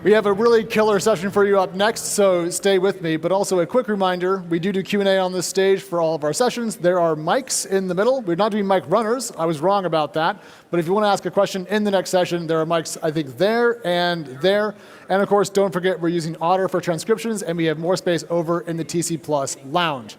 We have a really killer session for you up next, so stay with me. But also a quick reminder, we do Q&A on this stage for all of our sessions. There are mics in the middle. We're not doing mic runners. I was wrong about that. But if you want to ask a question in the next session, there are mics, I think, there and there. And of course, don't forget, we're using Otter for transcriptions, and we have more space over in the TC Plus lounge.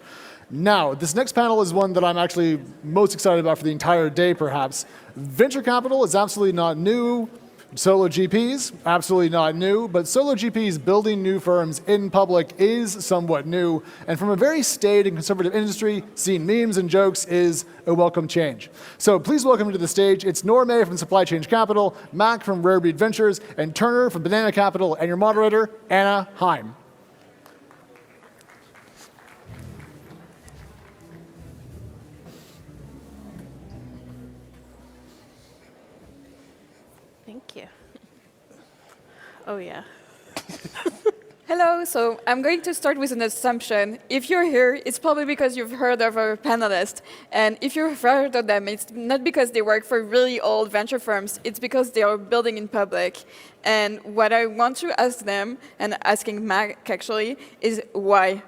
Now, this next panel is one that I'm actually most excited about for the entire day, perhaps. Venture capital is absolutely not new. Solo GPs, absolutely not new, but solo GPs building new firms in public is somewhat new, and from a very staid and conservative industry, seeing memes and jokes is a welcome change. So please welcome to the stage, it's Noramay from Supply Chain Capital, Mac from RareBreed Ventures, and Turner from Banana Capital, and your moderator, Anna Heim. Thank you. Oh, yeah. Hello, so I'm going to start with an assumption. If you're here, it's probably because you've heard of our panelists. And if you've heard of them, it's not because they work for really old venture firms, it's because they are building in public. And what I want to ask them, and asking Mac actually, is why?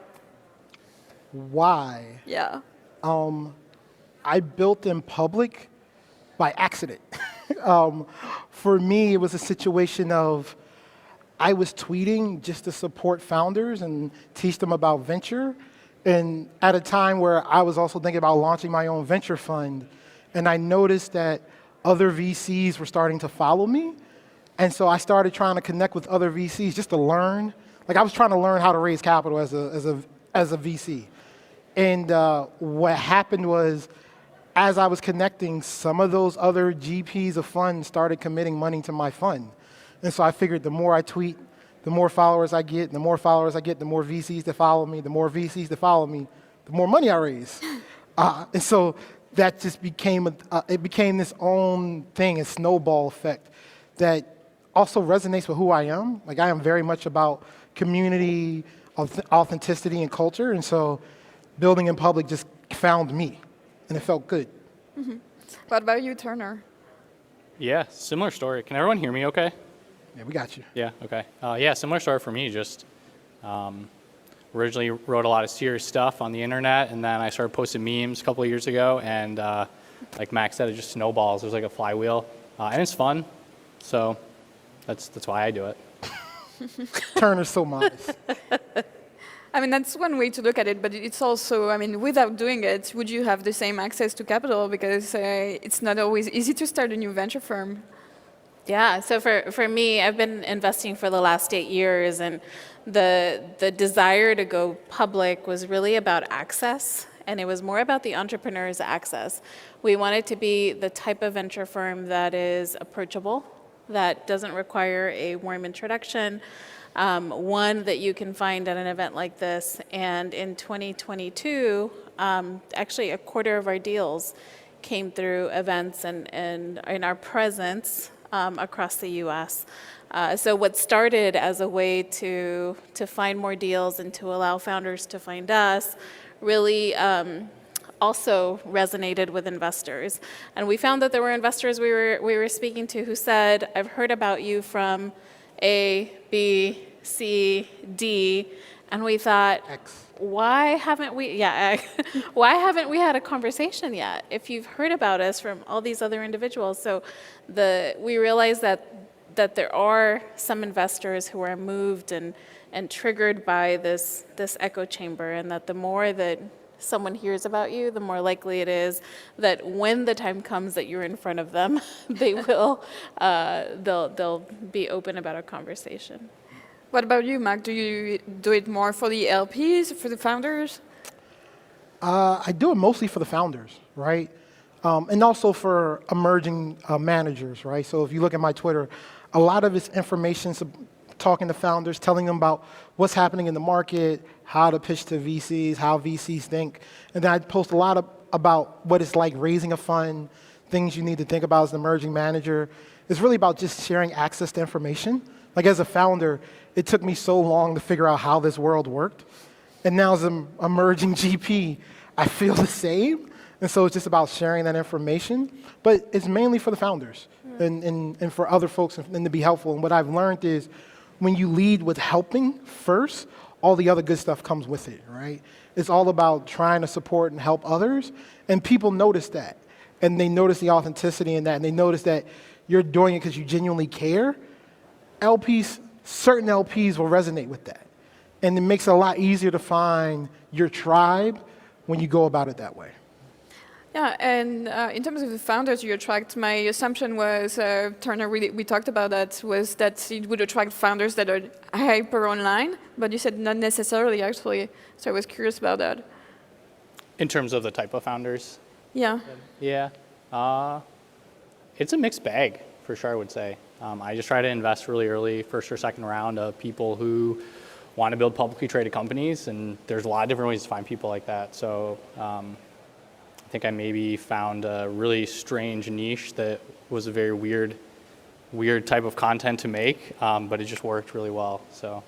Why? Yeah. I built in public by accident. For me, it was a situation of I was tweeting just to support founders and teach them about venture. And at a time where I was also thinking about launching my own venture fund. And I noticed that other VCs were starting to follow me. And so I started trying to connect with other VCs just to learn. Like I was trying to learn how to raise capital as a VC. And what happened was, as I was connecting, some of those other GPs of funds started committing money to my fund. And so I figured the more I tweet, the more followers I get, the more followers I get, the more VCs that follow me, the more VCs that follow me, the more money I raise. And so that just became, it became this own thing, a snowball effect that also resonates with who I am. Like I am very much about community, authenticity, and culture. And so building in public just found me, and it felt good. Mm-hmm. What about you, Turner? Yeah, similar story. Can everyone hear me okay? Yeah, we got you. Yeah, okay. Yeah, similar story for me. Just originally wrote a lot of serious stuff on the internet, and then I started posting memes a couple of years ago, and like Max said, it just snowballs. There's like a flywheel, and it's fun. So that's why I do it. Turner's so modest. I mean, that's one way to look at it, but it's also, I mean, without doing it, would you have the same access to capital? Because it's not always easy to start a new venture firm. Yeah, so for me, I've been investing for the last 8 years, and the desire to go public was really about access, and it was more about the entrepreneur's access. We wanted to be the type of venture firm that is approachable, that doesn't require a warm introduction, one that you can find at an event like this. And in 2022, actually a quarter of our deals came through events and in our presence across the US. So what started as a way to find more deals and to allow founders to find us really also resonated with investors. And we found that there were investors we were speaking to who said, I've heard about you from A, B, C, D, and we thought, X. why haven't we had a conversation yet if you've heard about us from all these other individuals? So we realized that there are some investors who are moved and triggered by this echo chamber, and that the more that someone hears about you, the more likely it is that when the time comes that you're in front of them, they'll be open about a conversation. What about you, Mac? Do you do it more for the LPs, for the founders? I do it mostly for the founders, right? And also for emerging managers, right? So if you look at my Twitter, a lot of it's information talking to founders, telling them about what's happening in the market, how to pitch to VCs, how VCs think. And then I post a lot about what it's like raising a fund, things you need to think about as an emerging manager. It's really about just sharing access to information. Like as a founder, it took me so long to figure out how this world worked. And now as an emerging GP, I feel the same. And so it's just about sharing that information. But it's mainly for the founders and for other folks and to be helpful. And what I've learned is when you lead with helping first, all the other good stuff comes with it, right? It's all about trying to support and help others, and people notice that. And they notice the authenticity in that, and they notice that you're doing it because you genuinely care. Certain LPs will resonate with that. And it makes it a lot easier to find your tribe when you go about it that way. Yeah, and in terms of the founders you attract, my assumption was, Turner, we talked about that, was that it would attract founders that are hyper online, but you said not necessarily, actually. So I was curious about that. In terms of the type of founders? Yeah. Yeah. It's a mixed bag, for sure, I would say. I just try to invest really early, first or second round, of people who want to build publicly traded companies, and there's a lot of different ways to find people like that. So I think I maybe found a really strange niche that was a very weird type of content to make, but it just worked really well. So,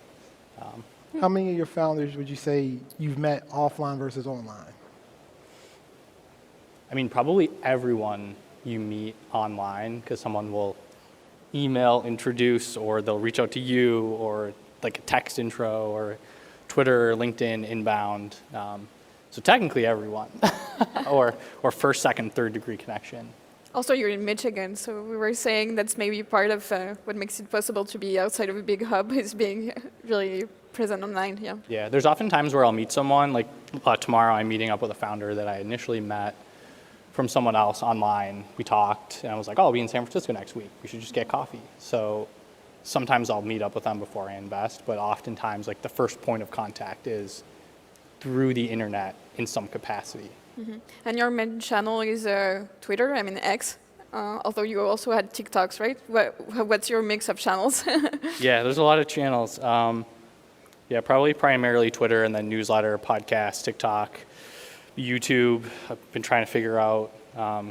How many of your founders would you say you've met offline versus online? I mean, probably everyone you meet online, because someone will email, introduce, or they'll reach out to you, or like a text intro, or Twitter, LinkedIn, inbound. So technically everyone, or first, second, third degree connection. Also, you're in Michigan, so we were saying that's maybe part of what makes it possible to be outside of a big hub, is being really present online, yeah. Yeah, there's often times where I'll meet someone, like tomorrow I'm meeting up with a founder that I initially met from someone else online. We talked, and I was like, oh, I'll be in San Francisco next week. We should just get coffee. So sometimes I'll meet up with them before I invest, but oftentimes like the first point of contact is through the internet in some capacity. Mm-hmm. And your main channel is Twitter, I mean X, although you also had TikToks, right? What's your mix of channels? Yeah, there's a lot of channels. Yeah, probably primarily Twitter, and then newsletter, podcast, TikTok, YouTube. I've been trying to figure out.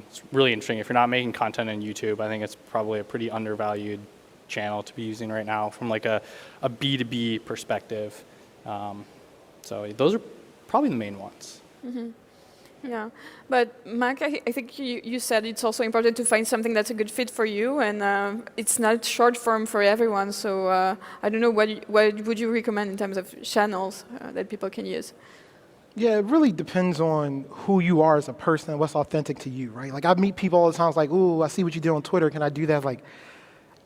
It's really interesting. If you're not making content on YouTube, I think it's probably a pretty undervalued channel to be using right now from like a B2B perspective. So those are probably the main ones. Mm-hmm. Yeah, but Mac, I think you said it's also important to find something that's a good fit for you, and it's not short form for everyone. So I don't know, what would you recommend in terms of channels that people can use? Yeah, it really depends on who you are as a person and what's authentic to you, right? Like I meet people all the time, it's like, ooh, I see what you did on Twitter. Can I do that? Like,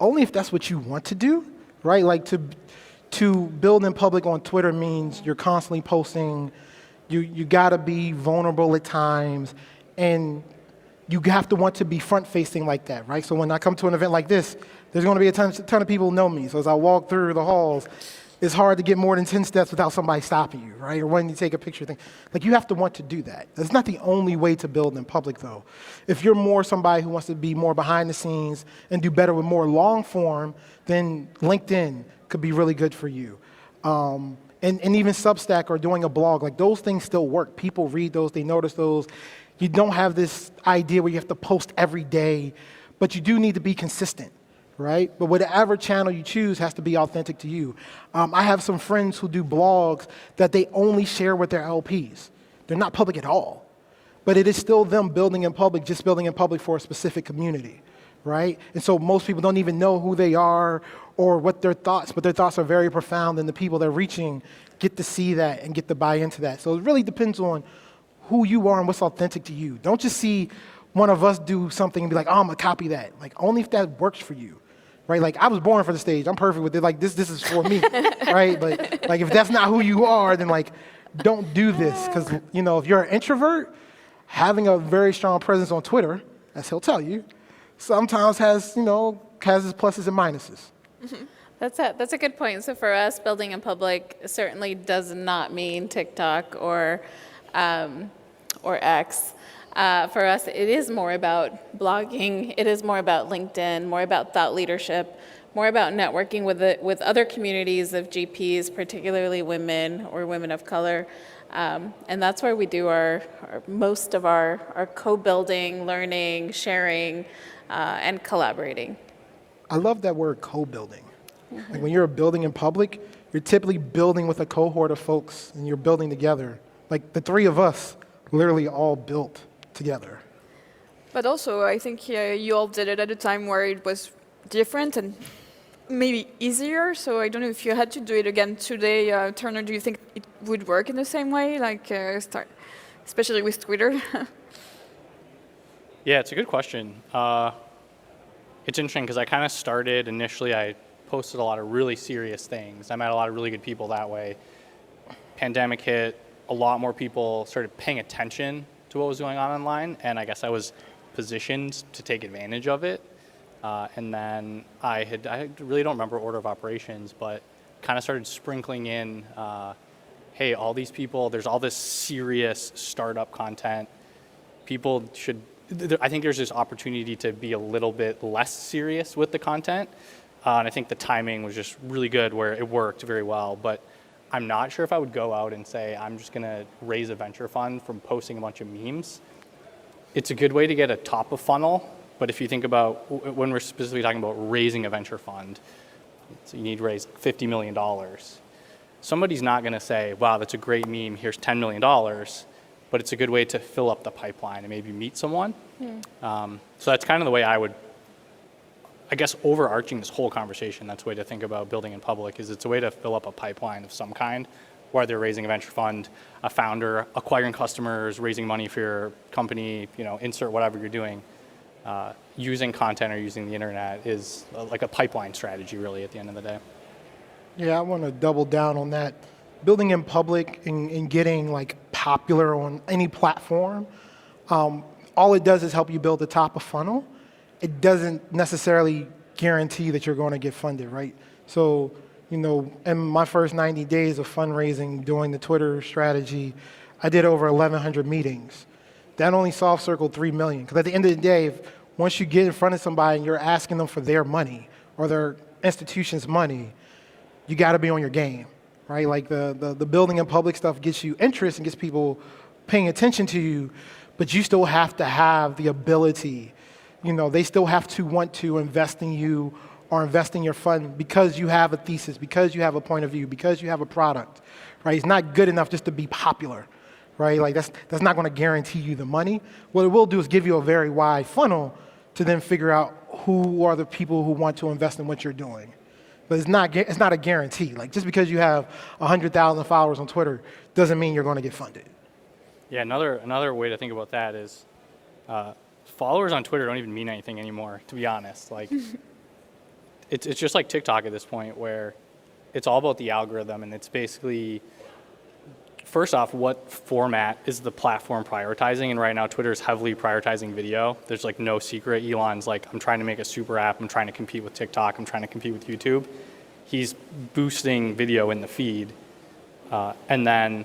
only if that's what you want to do, right? Like to build in public on Twitter means you're constantly posting. You gotta be vulnerable at times, and you have to want to be front-facing like that, right? So when I come to an event like this, there's gonna be a ton of people who know me. So as I walk through the halls, it's hard to get more than 10 steps without somebody stopping you, right? Or wanting to take a picture thing. Like you have to want to do that. That's not the only way to build in public though. If you're more somebody who wants to be more behind the scenes and do better with more long form, then LinkedIn could be really good for you. And even Substack or doing a blog, like those things still work. People read those, they notice those. You don't have this idea where you have to post every day, but you do need to be consistent, right? But whatever channel you choose has to be authentic to you. I have some friends who do blogs that they only share with their LPs. They're not public at all, but it is still them building in public, just building in public for a specific community, right? And so most people don't even know who they are or what their thoughts, but their thoughts are very profound, and the people they're reaching get to see that and get to buy into that. So it really depends on who you are and what's authentic to you. Don't just see one of us do something and be like, oh, I'm gonna copy that. Like only if that works for you, right? Like I was born for the stage. I'm perfect with it. Like this is for me, right? But like if that's not who you are, then like don't do this, because you know if you're an introvert, having a very strong presence on Twitter, as he'll tell you, sometimes has its pluses and minuses. Mm-hmm. That's a good point. So for us, building in public certainly does not mean TikTok or X. For us, it is more about blogging. It is more about LinkedIn, more about thought leadership, more about networking with other communities of GPs, particularly women or women of color. And that's where we do most of our co-building, learning, sharing, and collaborating. I love that word, co-building. Mm-hmm. Like when you're building in public, you're typically building with a cohort of folks, and you're building together. Like the three of us literally all built together. But also, I think you all did it at a time where it was different and maybe easier. So I don't know if you had to do it again today, Turner. Do you think it would work in the same way, like especially with Twitter? Yeah, it's a good question. It's interesting because I kind of started initially, I posted a lot of really serious things. I met a lot of really good people that way. Pandemic hit, a lot more people started paying attention to what was going on online, and I guess I was positioned to take advantage of it. And then I really don't remember order of operations, but kind of started sprinkling in, hey, all these people, there's all this serious startup content. People should, I think there's this opportunity to be a little bit less serious with the content. And I think the timing was just really good where it worked very well. But I'm not sure if I would go out and say, I'm just going to raise a venture fund from posting a bunch of memes. It's a good way to get a top of funnel. But if you think about when we're specifically talking about raising a venture fund, so you need to raise $50 million. Somebody's not going to say, wow, that's a great meme, here's $10 million. But it's a good way to fill up the pipeline and maybe meet someone. So that's kind of the way I would, I guess, overarching this whole conversation, that's the way to think about building in public, is it's a way to fill up a pipeline of some kind, whether raising a venture fund, a founder, acquiring customers, raising money for your company, insert whatever you're doing. Using content or using the internet is like a pipeline strategy, really, at the end of the day. Yeah, I want to double down on that. Building in public and getting like popular on any platform, all it does is help you build the top of funnel. It doesn't necessarily guarantee that you're going to get funded, right? So, in my first 90 days of fundraising, doing the Twitter strategy, I did over 1,100 meetings. That only soft circled 3 million. Because at the end of the day, once you get in front of somebody and you're asking them for their money or their institution's money, you got to be on your game, right? Like the building in public stuff gets you interest and gets people paying attention to you, but you still have to have the ability. They still have to want to invest in you or invest in your fund because you have a thesis, because you have a point of view, because you have a product, right? It's not good enough just to be popular. Right? Like that's not going to guarantee you the money. What it will do is give you a very wide funnel to then figure out who are the people who want to invest in what you're doing. But it's not a guarantee. Like just because you have 100,000 followers on Twitter doesn't mean you're going to get funded. Yeah, another way to think about that is followers on Twitter don't even mean anything anymore, to be honest. Like it's just like TikTok at this point, where it's all about the algorithm, and it's basically, first off, what format is the platform prioritizing? And right now, Twitter is heavily prioritizing video. There's like no secret. Elon's like, I'm trying to make a super app. I'm trying to compete with TikTok. I'm trying to compete with YouTube. He's boosting video in the feed. And then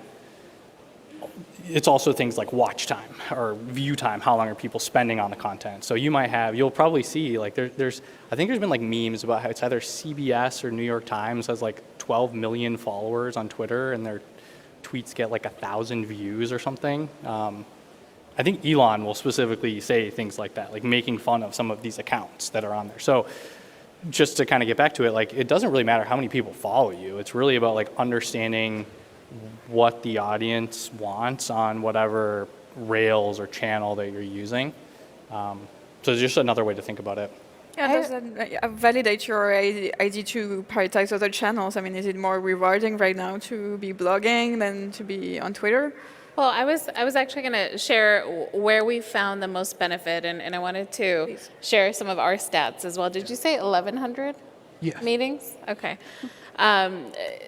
it's also things like watch time or view time. How long are people spending on the content? So you'll probably see like I think there's been like memes about how it's either CBS or New York Times has like 12 million followers on Twitter, and their tweets get like 1,000 views or something. I think Elon will specifically say things like that, like making fun of some of these accounts that are on there. So just to kind of get back to it, like it doesn't really matter how many people follow you. It's really about like understanding what the audience wants on whatever rails or channel that you're using. So it's just another way to think about it. Yeah, does that validate your idea to prioritize other channels? I mean, is it more rewarding right now to be blogging than to be on Twitter? Well, I was actually going to share where we found the most benefit, and I wanted to share some of our stats as well. Did you say 1,100 meetings? Okay.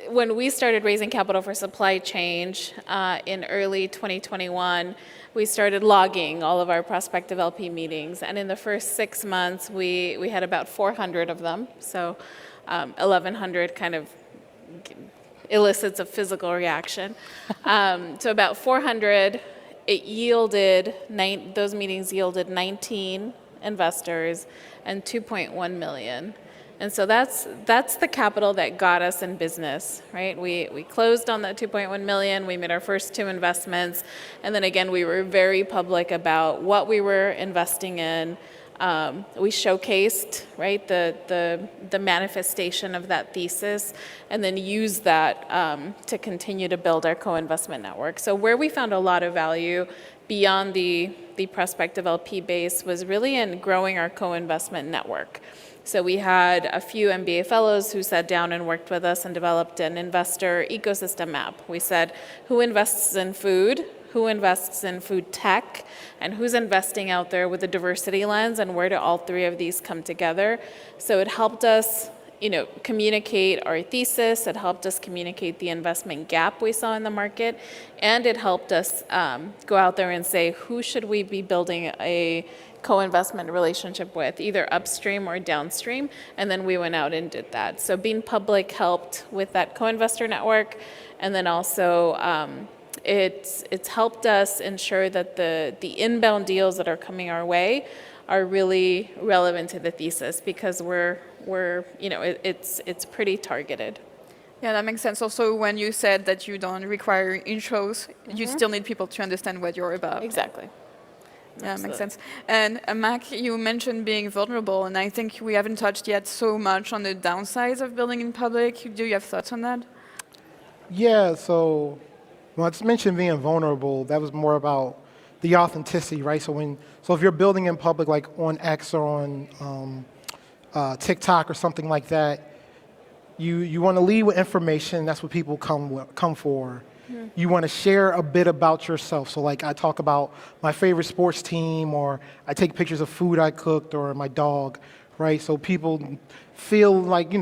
When we started raising capital for supply change in early 2021, we started logging all of our prospective LP meetings. And in the first 6 months, we had about 400 of them. So 1,100 kind of elicits a physical reaction. So about 400, those meetings yielded 19 investors and 2.1 million. And so that's the capital that got us in business, right? We closed on that 2.1 million. We made our first 2 investments, and then again we were very public about what we were investing in. We showcased, right, the manifestation of that thesis, and then used that to continue to build our co-investment network. So where we found a lot of value beyond the prospective LP base was really in growing our co-investment network. So we had a few MBA fellows who sat down and worked with us and developed an investor ecosystem map. We said, who invests in food, who invests in food tech, and who's investing out there with a diversity lens, and where do all three of these come together? So it helped us communicate our thesis, it helped us communicate the investment gap we saw in the market, and it helped us go out there and say, who should we be building a co-investment relationship with, either upstream or downstream, and then we went out and did that. So being public helped with that co-investor network, and then also it's helped us ensure that the inbound deals that are coming our way are really relevant to the thesis, because it's pretty targeted. Yeah, that makes sense. Also, when you said that you don't require intros, you still need people to understand what you're about. Exactly. Yeah, makes sense. And Mac, you mentioned being vulnerable, and I think we haven't touched yet so much on the downsides of building in public. Do you have thoughts on that? Yeah, so when I mentioned being vulnerable, that was more about the authenticity, right? So if you're building in public, like on X or on TikTok or something like that, you want to lead with information. That's what people come for. You want to share a bit about yourself. So like I talk about my favorite sports team, or I take pictures of food I cooked, or my dog, right? So people feel like,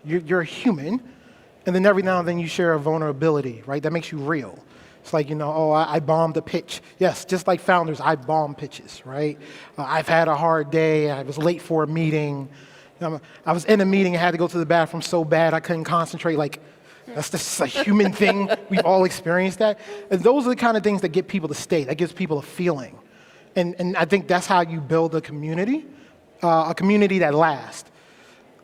you're a human. And then every now and then you share a vulnerability, right? That makes you real. It's like, I bombed a pitch. Yes, just like founders, I bomb pitches, right? I've had a hard day. I was late for a meeting. I was in a meeting and had to go to the bathroom so bad I couldn't concentrate. Like, that's just a human thing. We've all experienced that. And those are the kind of things that get people to stay. That gives people a feeling. And I think that's how you build a community that lasts.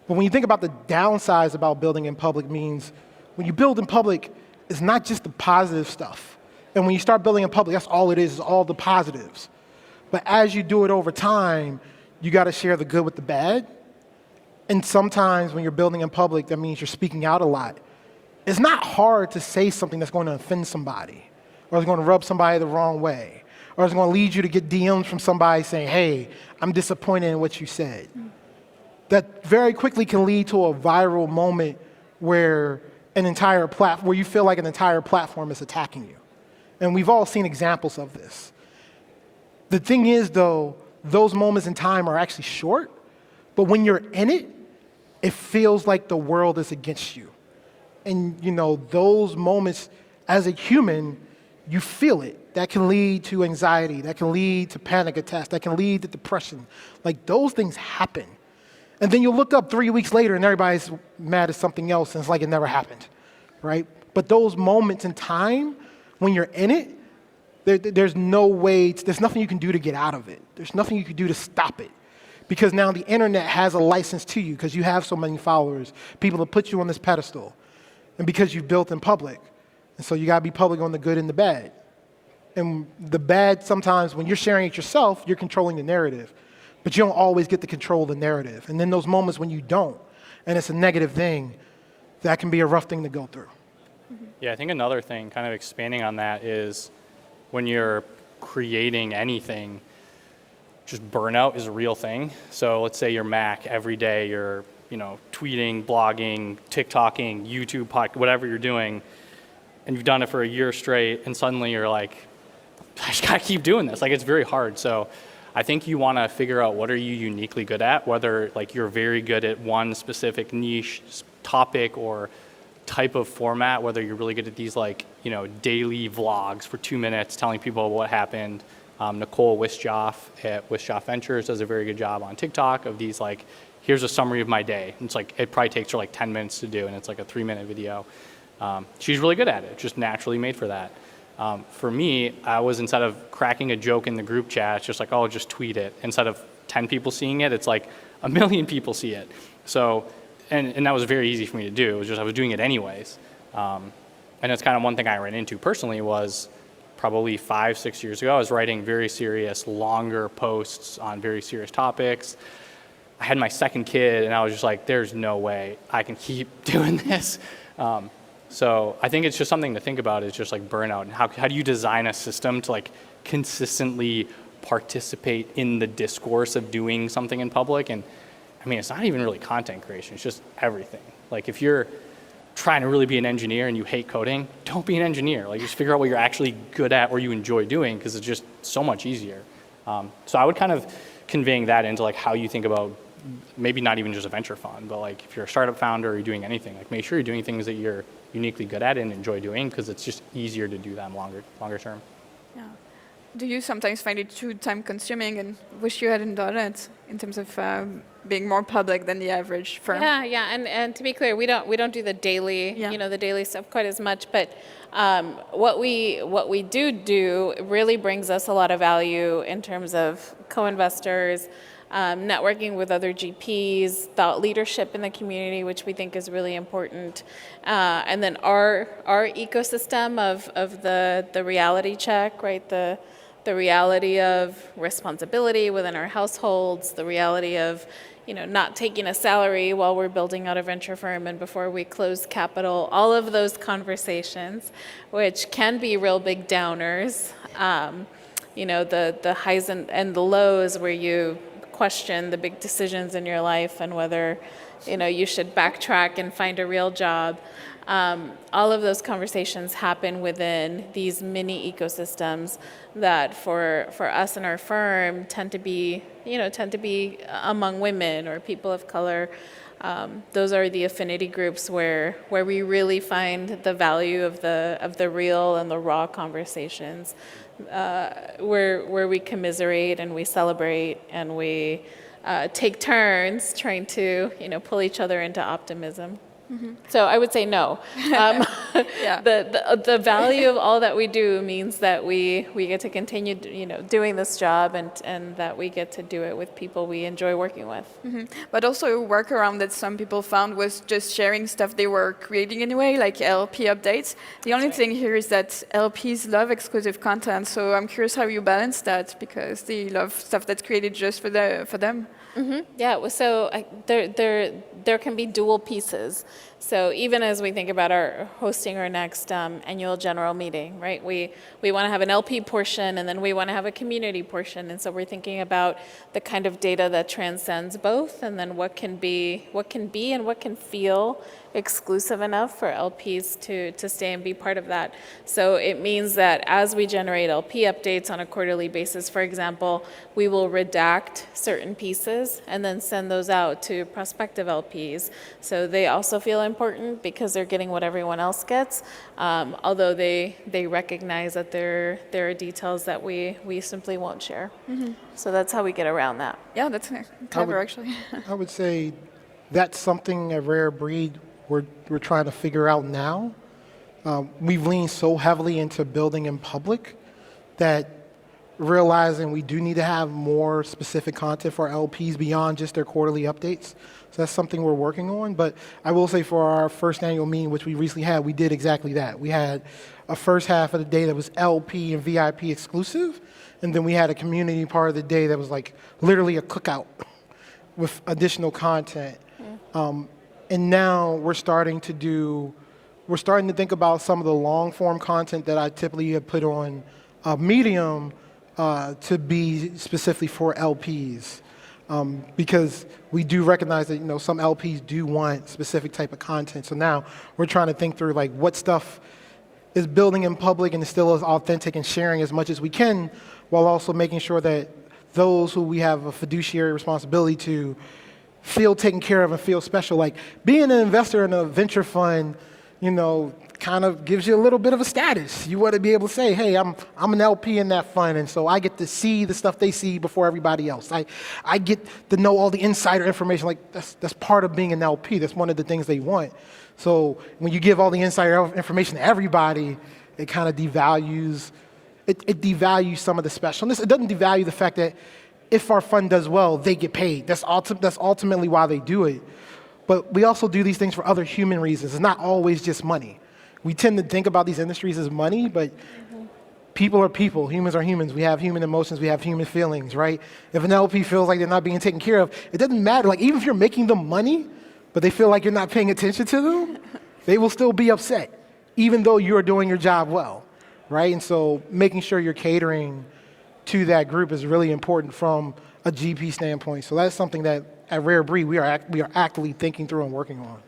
But when you think about the downsides about building in public, means when you build in public, it's not just the positive stuff. And when you start building in public, that's all it is all the positives. But as you do it over time, you got to share the good with the bad. And sometimes when you're building in public, that means you're speaking out a lot. It's not hard to say something that's going to offend somebody, or is going to rub somebody the wrong way, or is going to lead you to get DMs from somebody saying, hey, I'm disappointed in what you said. That very quickly can lead to a viral moment where where you feel like an entire platform is attacking you. And we've all seen examples of this. The thing is, though, those moments in time are actually short, but when you're in it, it feels like the world is against you. And, those moments, as a human, you feel it. That can lead to anxiety. That can lead to panic attacks. That can lead to depression. Like, those things happen. And then you look up 3 weeks later and everybody's mad at something else, and it's like it never happened, right? But those moments in time, when you're in it, there's no way, there's nothing you can do to get out of it. There's nothing you can do to stop it. Because now the internet has a license to you, because you have so many followers, people that put you on this pedestal, and because you've built in public. And so you got to be public on the good and the bad. And the bad, sometimes when you're sharing it yourself, you're controlling the narrative. But you don't always get to control the narrative. And then those moments when you don't, and it's a negative thing, that can be a rough thing to go through. Yeah, I think another thing, kind of expanding on that, is when you're creating anything, just burnout is a real thing. So let's say you're Mac, every day you're tweeting, blogging, TikToking, YouTube, whatever you're doing, and you've done it for a year straight, and suddenly you're like, I just gotta keep doing this. Like, it's very hard. So I think you want to figure out what are you uniquely good at, whether like you're very good at one specific niche topic or type of format, whether you're really good at these daily vlogs for 2 minutes telling people what happened. Nicole Wischoff at Wischoff Ventures does a very good job on TikTok of these here's a summary of my day. And it's it probably takes her 10 minutes to do, and it's a 3-minute video. She's really good at it, just naturally made for that. For me, I was, instead of cracking a joke in the group chat, it's just just tweet it. Instead of 10 people seeing it, it's 1 million people see it. So, and that was very easy for me to do. It was just, I was doing it anyways. And it's kind of one thing I ran into personally was probably 5-6 years ago. I was writing very serious, longer posts on very serious topics. I had my second kid, and I was just there's no way I can keep doing this. So I think it's just something to think about, is just burnout, and how do you design a system to consistently participate in the discourse of doing something in public. And I mean, it's not even really content creation. It's just everything. Like if you're trying to really be an engineer and you hate coding, don't be an engineer. Like just figure out what you're actually good at or you enjoy doing, because it's just so much easier. So I would kind of conveying that into like how you think about maybe not even just a venture fund, but like if you're a startup founder or you're doing anything, like make sure you're doing things that you're uniquely good at and enjoy doing, because it's just easier to do them longer term. Yeah. Do you sometimes find it too time consuming and wish you hadn't done it in terms of being more public than the average firm? Yeah, and to be clear, we don't do the daily, the daily stuff quite as much, but what we do really brings us a lot of value in terms of co-investors, networking with other GPs, thought leadership in the community, which we think is really important, and then our ecosystem of the reality check, right? The reality of responsibility within our households, the reality of not taking a salary while we're building out a venture firm and before we close capital, all of those conversations, which can be real big downers, the highs and the lows where you question the big decisions in your life and whether you should backtrack and find a real job. All of those conversations happen within these mini ecosystems that for us and our firm tend to be among women or people of color. Those are the affinity groups where we really find the value of the real and the raw conversations, where we commiserate and we celebrate and we take turns trying to pull each other into optimism. Mm-hmm. So I would say no. Yeah. The value of all that we do means that we get to continue doing this job and that we get to do it with people we enjoy working with. Mm-hmm. But also a workaround that some people found was just sharing stuff they were creating anyway, like LP updates. The only thing here is that LPs love exclusive content, so I'm curious how you balance that, because they love stuff that's created just for them. Mm-hmm. Yeah, so there can be dual pieces. So even as we think about hosting our next annual general meeting, right? We want to have an LP portion and then we want to have a community portion. And so we're thinking about the kind of data that transcends both, and then what can be and what can feel exclusive enough for LPs to stay and be part of that. So it means that as we generate LP updates on a quarterly basis, for example, we will redact certain pieces and then send those out to prospective LPs. So they also feel important because they're getting what everyone else gets, although they recognize that there are details that we simply won't share. Mm-hmm. So that's how we get around that. Yeah, that's clever, actually. I would say that's something at RareBreed we're trying to figure out now. We've leaned so heavily into building in public that realizing we do need to have more specific content for LPs beyond just their quarterly updates. So that's something we're working on. But I will say for our first annual meeting, which we recently had, we did exactly that. We had a first half of the day that was LP and VIP exclusive, and then we had a community part of the day that was like literally a cookout with additional content. And now we're starting to think about some of the long form content that I typically have put on Medium to be specifically for LPs. Because we do recognize that some LPs do want specific type of content. So now we're trying to think through like what stuff is building in public and is still as authentic and sharing as much as we can, while also making sure that those who we have a fiduciary responsibility to feel taken care of and feel special. Like being an investor in a venture fund, kind of gives you a little bit of a status. You want to be able to say, hey, I'm an LP in that fund, and so I get to see the stuff they see before everybody else. I get to know all the insider information. Like that's part of being an LP. That's one of the things they want. So when you give all the insider information to everybody, it kind of devalues some of the specialness. It doesn't devalue the fact that if our fund does well, they get paid. That's ultimately why they do it. But we also do these things for other human reasons. It's not always just money. We tend to think about these industries as money, but people are people. Humans are humans. We have human emotions. We have human feelings, right? If an LP feels like they're not being taken care of, it doesn't matter. Like even if you're making them money, but they feel like you're not paying attention to them, they will still be upset, even though you're doing your job well, right? And so making sure you're catering to that group is really important from a GP standpoint. So that's something that at RareBreed, we are actively thinking through and working on.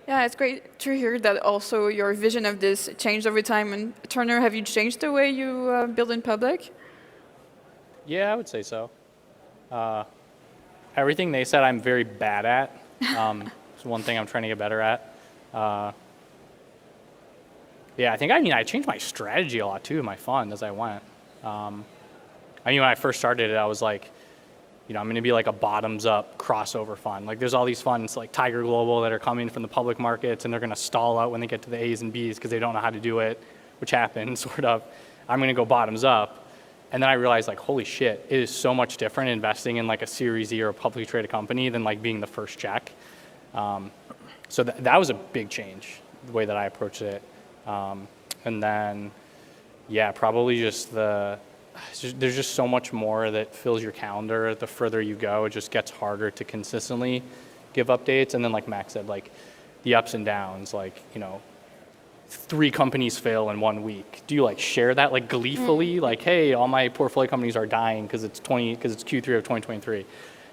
Yeah, it's great to hear that also your vision of this changed over time. And Turner, have you changed the way you build in public? Yeah, I would say so. Everything they said I'm very bad at. It's one thing I'm trying to get better at. Yeah, I changed my strategy a lot too, my fund as I went. When I first started it, I was like, I'm going to be like a bottoms-up crossover fund. Like there's all these funds like Tiger Global that are coming from the public markets, and they're going to stall out when they get to the A's and B's because they don't know how to do it, which happens, sort of. I'm going to go bottoms up. And then I realized, like, holy shit, it is so much different investing in like a Series E or a publicly traded company than like being the first check. So that was a big change, the way that I approached it. And then, yeah, probably just there's just so much more that fills your calendar. The further you go, it just gets harder to consistently give updates. And then, like Max said, like the ups and downs, like, 3 companies fail in 1 week. Do you like share that like gleefully? Like, hey, all my portfolio companies are dying because it's Q3 of 2023.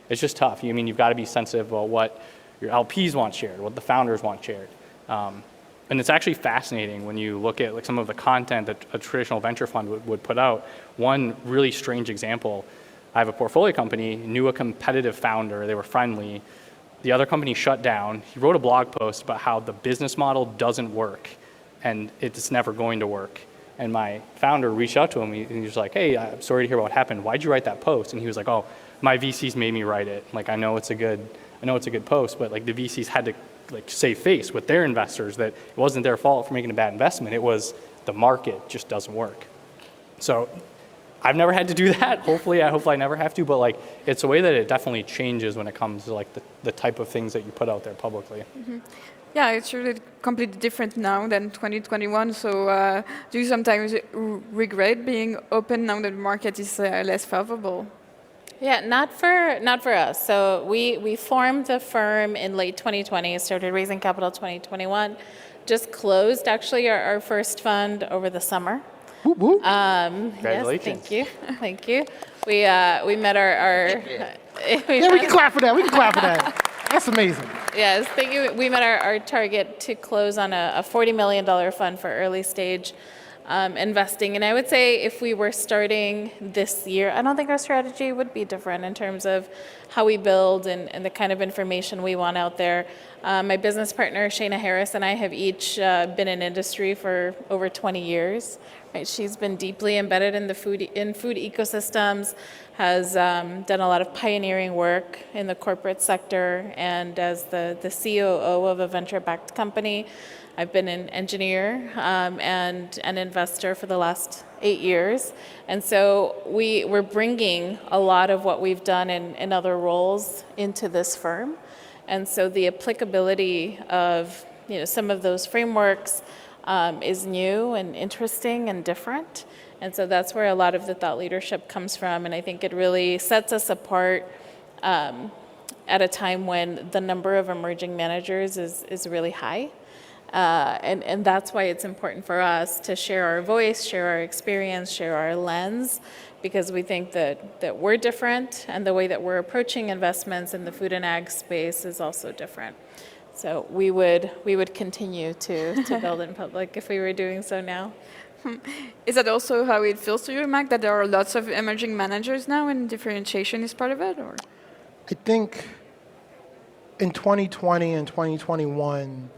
It's just tough. You've got to be sensitive about what your LPs want shared, what the founders want shared. And it's actually fascinating when you look at like some of the content that a traditional venture fund would put out. One really strange example, I have a portfolio company, knew a competitive founder, they were friendly. The other company shut down. He wrote a blog post about how the business model doesn't work and it's never going to work. And my founder reached out to him and he was like, hey, I'm sorry to hear what happened. Why'd you write that post? And he was like, oh, my VCs made me write it. Like, I know it's a good post, but like the VCs had to like save face with their investors that it wasn't their fault for making a bad investment. It was the market just doesn't work. So I've never had to do that. Hopefully I never have to, but like it's a way that it definitely changes when it comes to like the type of things that you put out there publicly. Mm-hmm. Yeah, it's really completely different now than 2021. So do you sometimes regret being open now that the market is less favorable? Yeah, not for us. So we formed the firm in late 2020, started raising capital 2021, just closed actually our first fund over the summer. Whoop, whoop. Congratulations. Yes, thank you. We met our We can clap for that. That's amazing. Yes, thank you. We met our target to close on a $40 million fund for early stage investing. And I would say if we were starting this year, I don't think our strategy would be different in terms of how we build and the kind of information we want out there. My business partner, Shayna Harris, and I have each been in industry for over 20 years. Right? She's been deeply embedded in food ecosystems, has done a lot of pioneering work in the corporate sector, and as the COO of a venture-backed company, I've been an engineer and an investor for the last 8 years. And so we're bringing a lot of what we've done in other roles into this firm. And so the applicability of some of those frameworks is new and interesting and different. And so that's where a lot of the thought leadership comes from. And I think it really sets us apart at a time when the number of emerging managers is really high. And that's why it's important for us to share our voice, share our experience, share our lens, because we think that we're different and the way that we're approaching investments in the food and ag space is also different. So we would continue to build in public if we were doing so now. Is that also how it feels to you, Mac, that there are lots of emerging managers now and differentiation is part of it? Or? I think in 2020 and 2021,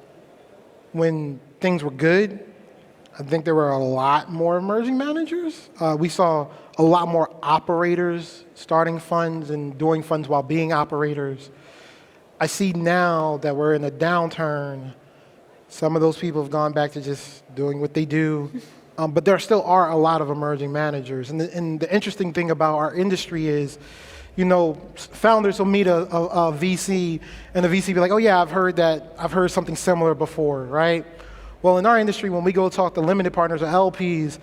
when things were good, I think there were a lot more emerging managers. We saw a lot more operators starting funds and doing funds while being operators. I see now that we're in a downturn, some of those people have gone back to just doing what they do, but there still are a lot of emerging managers. And the interesting thing about our industry is, founders will meet a VC, and the VC be like, oh yeah, I've heard something similar before, right? Well, in our industry, when we go talk to limited partners or LPs,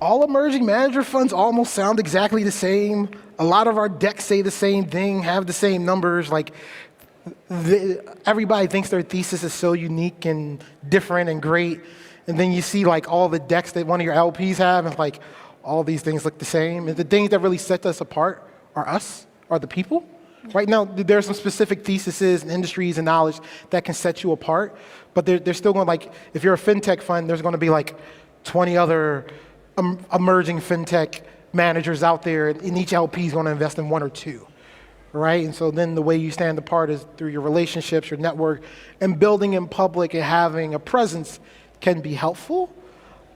all emerging manager funds almost sound exactly the same. A lot of our decks say the same thing, have the same numbers. Like, everybody thinks their thesis is so unique and different and great, and then you see like all the decks that one of your LPs have, and like all these things look the same. And the things that really set us apart are the people. Right now, there are some specific theses and industries and knowledge that can set you apart, but they're still going, like, if you're a fintech fund, there's going to be like 20 other emerging fintech managers out there, and each LP is going to invest in one or two, right? And so then the way you stand apart is through your relationships, your network, and building in public and having a presence can be helpful.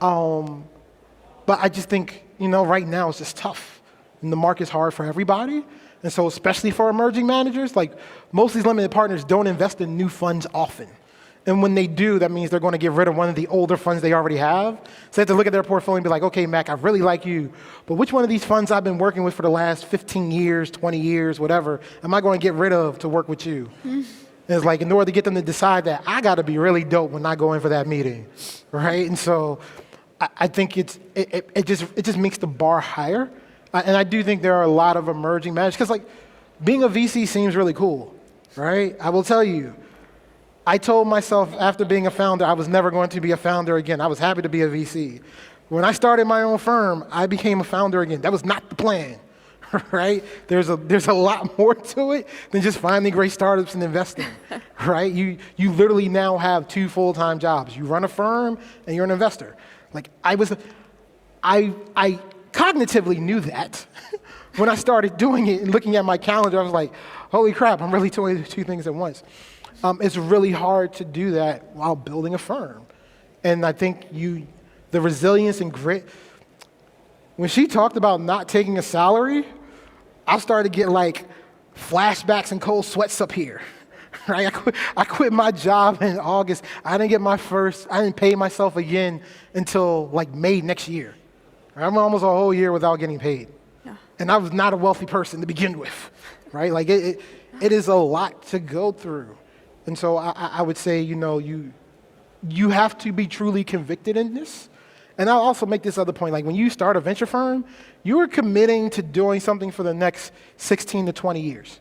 But I just think, right now it's just tough. And the market's hard for everybody. And so especially for emerging managers, like most of these limited partners don't invest in new funds often. And when they do, that means they're going to get rid of one of the older funds they already have. So they have to look at their portfolio and be like, okay, Mac, I really like you, but which one of these funds I've been working with for the last 15 years, 20 years, whatever, am I going to get rid of to work with you? And it's like, in order to get them to decide that, I got to be really dope when I go in for that meeting, right? And so I think it just makes the bar higher. And I do think there are a lot of emerging managers, because like being a VC seems really cool, right? I will tell you, I told myself after being a founder, I was never going to be a founder again. I was happy to be a VC. When I started my own firm, I became a founder again. That was not the plan, right? There's a lot more to it than just finding great startups and investing, right? You literally now have 2 full-time jobs. You run a firm and you're an investor. Like I cognitively knew that. When I started doing it and looking at my calendar, I was like, holy crap, I'm really doing 2 things at once. It's really hard to do that while building a firm. And I think the resilience and grit, when she talked about not taking a salary, I started to get like flashbacks and cold sweats up here. Right? I quit my job in August. I didn't pay myself again until like May next year. I'm almost a whole year without getting paid. Yeah. And I was not a wealthy person to begin with, right? Like it is a lot to go through. And so I would say, you have to be truly convicted in this. And I'll also make this other point, like when you start a venture firm, you are committing to doing something for the next 16 to 20 years,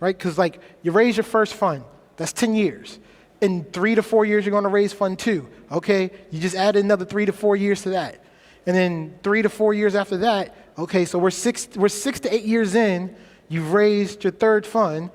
right? Because like you raise your first fund, that's 10 years. In 3 to 4 years, you're going to raise fund 2. Okay, you just added another 3 to 4 years to that. And then 3 to 4 years after that, okay, so we're 6 to 8 years in, you've raised your 3rd fund.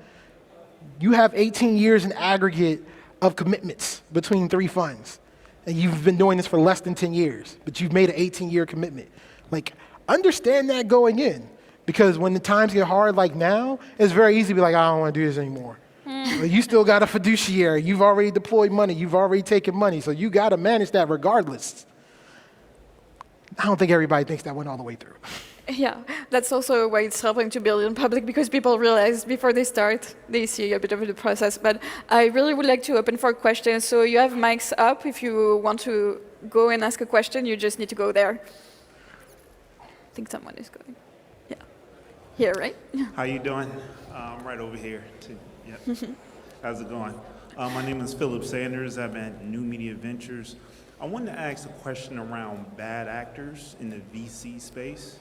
You have 18 years in aggregate of commitments between 3 funds. And you've been doing this for less than 10 years, but you've made an 18-year commitment. Like, understand that going in. Because when the times get hard like now, it's very easy to be like, I don't want to do this anymore. But you still got a fiduciary. You've already deployed money. You've already taken money. So you got to manage that regardless. I don't think everybody thinks that went all the way through. Yeah, that's also why it's helping to build in public, because people realize before they start, they see a bit of the process. But I really would like to open for questions. So you have mics up. If you want to go and ask a question, you just need to go there. I think someone is going. Yeah. Here, right? How you doing? Right over here. Yep. How's it going? My name is Philip Sanders. I'm at New Media Ventures. I wanted to ask a question around bad actors in the VC space.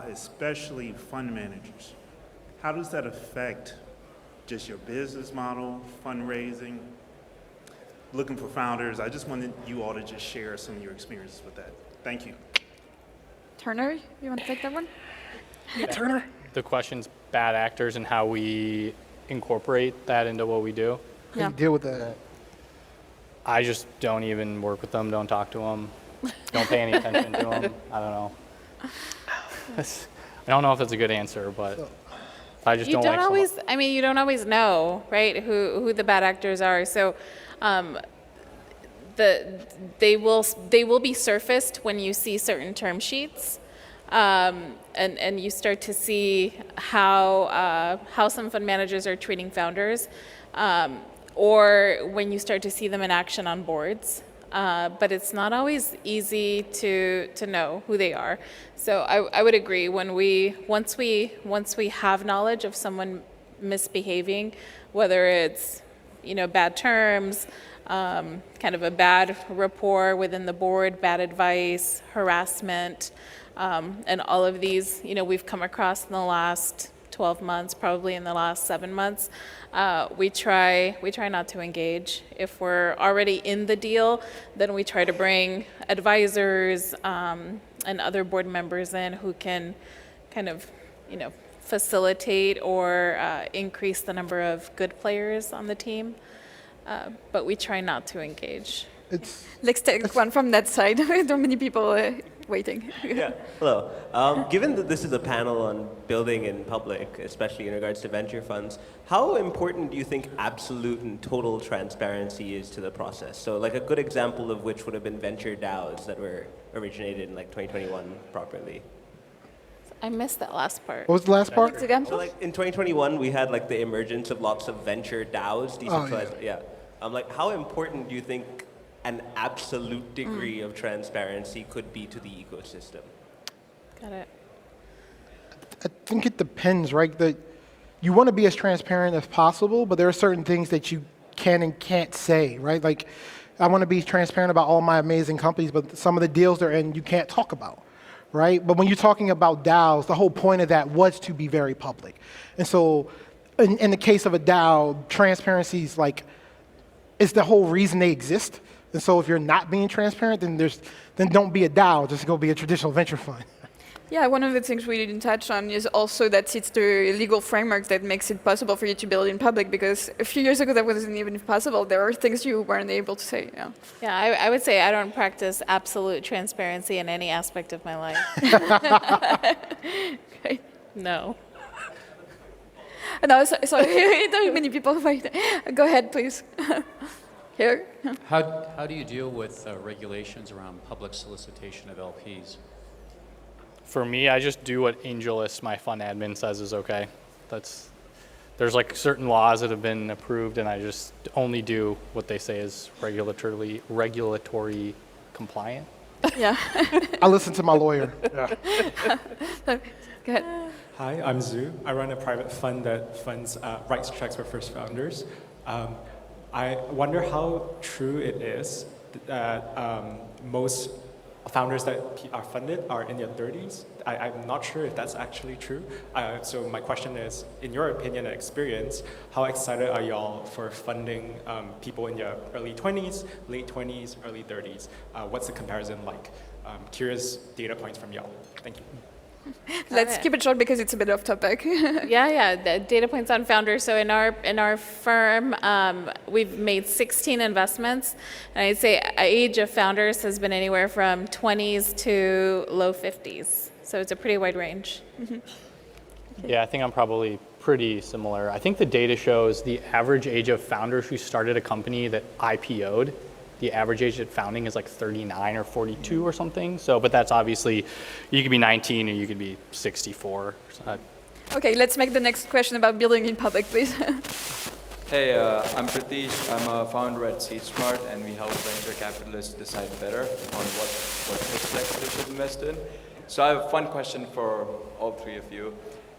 Especially fund managers. How does that affect just your business model, fundraising, looking for founders? I just wanted you all to just share some of your experiences with that. Thank you. Turner, you want to take that one? Yeah, Turner? The question's bad actors and how we incorporate that into what we do. How do you deal with that? I just don't even work with them, don't talk to them, don't pay any attention to them. I don't know. I don't know if that's a good answer, but I just don't like someone. You don't always know, right, who the bad actors are. So they will be surfaced when you see certain term sheets, and you start to see how some fund managers are treating founders, or when you start to see them in action on boards. But it's not always easy to know who they are. So I would agree, once we have knowledge of someone misbehaving, whether it's bad terms, kind of a bad rapport within the board, bad advice, harassment, and all of these we've come across in the last 12 months, probably in the last 7 months, we try not to engage. If we're already in the deal, then we try to bring advisors and other board members in who can kind of, facilitate or increase the number of good players on the team, but we try not to engage. Let's take one from that side. There are many people waiting. Yeah, hello. Given that this is a panel on building in public, especially in regards to venture funds, how important do you think absolute and total transparency is to the process? So like a good example of which would have been venture DAOs that were originated in like 2021 properly. I missed that last part. What was the last part? So like in 2021, we had like the emergence of lots of venture DAOs, decentralized, yeah. Like how important do you think an absolute degree of transparency could be to the ecosystem? Got it. I think it depends, right? You want to be as transparent as possible, but there are certain things that you can and can't say, right? Like, I want to be transparent about all my amazing companies, but some of the deals they're in, you can't talk about, right? But when you're talking about DAOs, the whole point of that was to be very public. And so, in the case of a DAO, transparency is the whole reason they exist. And so if you're not being transparent, then don't be a DAO, just go be a traditional venture fund. Yeah, one of the things we didn't touch on is also that it's the legal framework that makes it possible for you to build in public, because a few years ago that wasn't even possible. There are things you weren't able to say. Yeah, Yeah, I would say I don't practice absolute transparency in any aspect of my life. Okay. No. No, sorry, there are many people waiting. Go ahead, please. Here. How do you deal with regulations around public solicitation of LPs? For me, I just do what AngelList, my fund admin, says is okay. There's like certain laws that have been approved, and I just only do what they say is regulatory compliant. Yeah. I listen to my lawyer. Go ahead. Hi, I'm Zhu. I run a private fund that funds rights checks for first founders. I wonder how true it is that most founders that are funded are in their 30s. I'm not sure if that's actually true. So my question is, in your opinion and experience, how excited are y'all for funding people in your early 20s, late 20s, early 30s? What's the comparison like? Curious data points from y'all. Thank you. Let's keep it short because it's a bit off topic. Yeah. The data points on founders. So in our firm, we've made 16 investments, and I'd say age of founders has been anywhere from 20s to low 50s. So it's a pretty wide range. Mm-hmm. Yeah, I think I'm probably pretty similar. I think the data shows the average age of founders who started a company that IPO'd, the average age at founding is like 39 or 42 or something. So, but that's obviously, you could be 19 or you could be 64. Okay, let's make the next question about building in public, please. Hey, I'm Pratish. I'm a founder at SeedSmart, and we help venture capitalists decide better on what tech sector they should invest in. So I have a fun question for all three of you.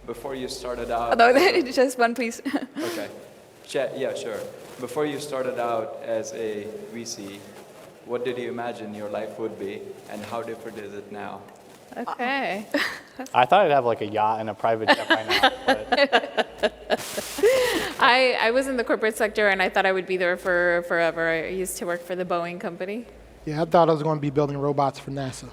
Before you started out... No, just one, please. Okay. Yeah, sure. Before you started out as a VC, what did you imagine your life would be, and how different is it now? Okay. I thought I'd have like a yacht and a private jet by now. But I was in the corporate sector, and I thought I would be there for forever. I used to work for the Boeing company. Yeah, I thought I was going to be building robots for NASA.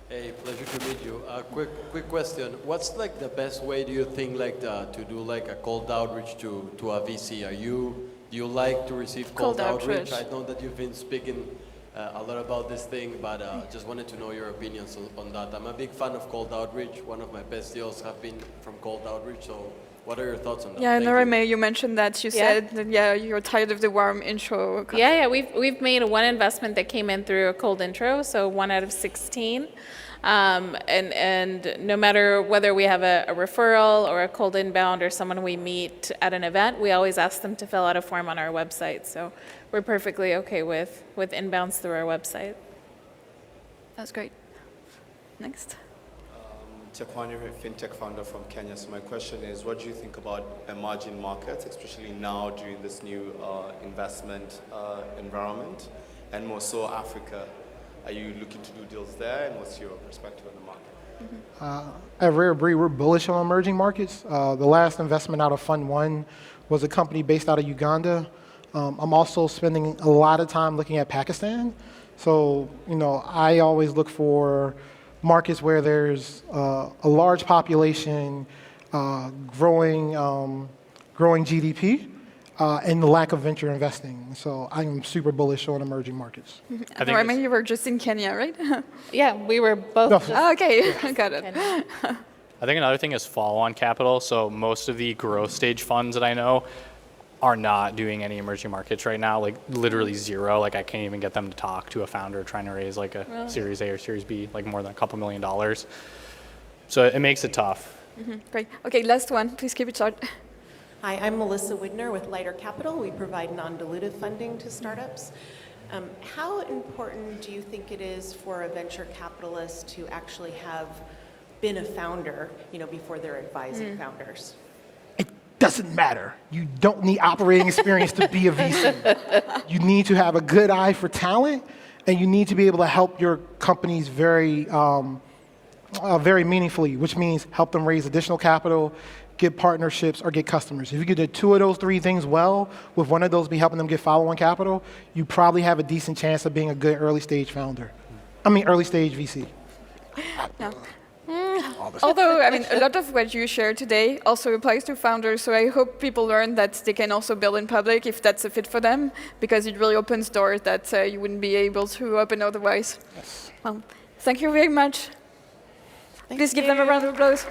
Hey, pleasure to meet you. Quick question. What's like the best way do you think to do like a cold outreach to a VC? Do you like to receive cold outreach? I know that you've been speaking a lot about this thing, but just wanted to know your opinions on that. I'm a big fan of cold outreach. One of my best deals have been from cold outreach. So what are your thoughts on that? Yeah, Noramay, you mentioned that. You said that, you're tired of the warm intro. Yeah, we've made one investment that came in through a cold intro, so 1 out of 16. And no matter whether we have a referral or a cold inbound or someone we meet at an event, we always ask them to fill out a form on our website. So we're perfectly okay with inbounds through our website. That's great. Next. Tekwani, fintech founder from Kenya. So my question is, what do you think about emerging markets, especially now during this new investment environment, and more so Africa? Are you looking to do deals there, and what's your perspective on the market? At RareBreed, we're bullish on emerging markets. The last investment out of Fund 1 was a company based out of Uganda. I'm also spending a lot of time looking at Pakistan. So, I always look for markets where there's a large population, growing GDP, and the lack of venture investing. So I'm super bullish on emerging markets. Noramay, you were just in Kenya, right? Yeah, we were both. No. just- Okay, got it. I think another thing is follow-on capital. So most of the growth stage funds that I know are not doing any emerging markets right now, like literally zero. Like I can't even get them to talk to a founder trying to raise like a Series A or Series B, like more than a couple $1 million. So it makes it tough. Great. Okay, last one. Please keep it short. Hi, I'm Melissa Widner with Lighter Capital. We provide non-dilutive funding to startups. How important do you think it is for a venture capitalist to actually have been a founder, before they're advising founders? It doesn't matter. You don't need operating experience to be a VC. You need to have a good eye for talent, and you need to be able to help your companies very meaningfully, which means help them raise additional capital, get partnerships, or get customers. If you could do 2 of those 3 things well, with one of those be helping them get follow-on capital, you probably have a decent chance of being a good early stage VC. Yeah. Although, a lot of what you shared today also applies to founders, so I hope people learn that they can also build in public if that's a fit for them, because it really opens doors that you wouldn't be able to open otherwise. Yes. Well, thank you very much. Please give them a round of applause.